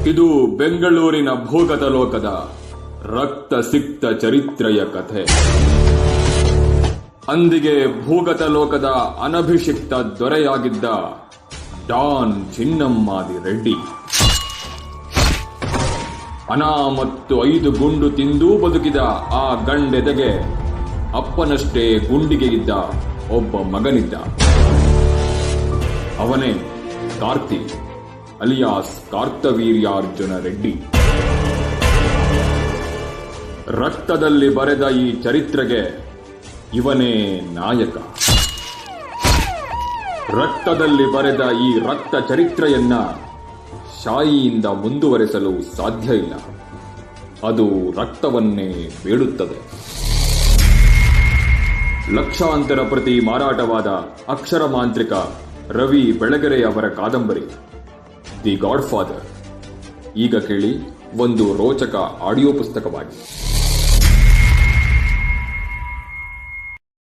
ಇದು ಬೆಂಗಳೂರಿನ ಭೂಗತ ಲೋಕದ ರಕ್ತ ಸಿಕ್ತ ಚರಿತ್ರೆಯ ಕಥೆ. ಅಂದಿಗೆ ಭೂಗತ ಲೋಕದ ಅನಭಿಷಿಕ್ತ ದೊರೆಯಾಗಿದ್ದ ಡಾನ್ ಚಿನ್ನಮ್ಮಾದಿ ರೆಡ್ಡಿ ಹಣ ಮತ್ತು 5 ಗುಂಡು ತಿಂದೂ ಬದುಕಿದ ಆ ಗಂಡೆದೆಗೆ ಅಪ್ಪನಷ್ಟೇ ಗುಂಡಿಗೆ ಇದ್ದ ಒಬ್ಬ ಮಗನಿದ್ದ. ಅವನೇ ಕಾರ್ತಿ ಅಲಿಯಾಸ್ ಕಾರ್ತವೀರ್ಯಾರ್ಜುನ ರೆಡ್ಡಿ. ರಕ್ತದಲ್ಲಿ ಬರೆದ ಈ ಚರಿತ್ರೆಗೆ ಇವನೇ ನಾಯಕ. ರಕ್ತದಲ್ಲಿ ಬರೆದ ಈ ರಕ್ತ ಚರಿತ್ರೆಯನ್ನ ಶಾಯಿಯಿಂದ ಮುಂದುವರೆಸಲು ಸಾಧ್ಯ ಇಲ್ಲ. ಅದು ರಕ್ತವನ್ನೇ ಬೇಡುತ್ತದೆ. ಲಕ್ಷಾಂತರ ಪ್ರತಿ ಮಾರಾಟವಾದ ಅಕ್ಷರ ಮಾಂತ್ರಿಕ ರವಿ ಬೆಳಗೆರೆ ಅವರ ಕಾದಂಬರಿ ದಿ ಗಾಡ್ ಫಾದರ್ ಈಗ ಕೇಳಿ ಒಂದು ರೋಚಕ ಆಡಿಯೋ ಪುಸ್ತಕವಾಗಿ.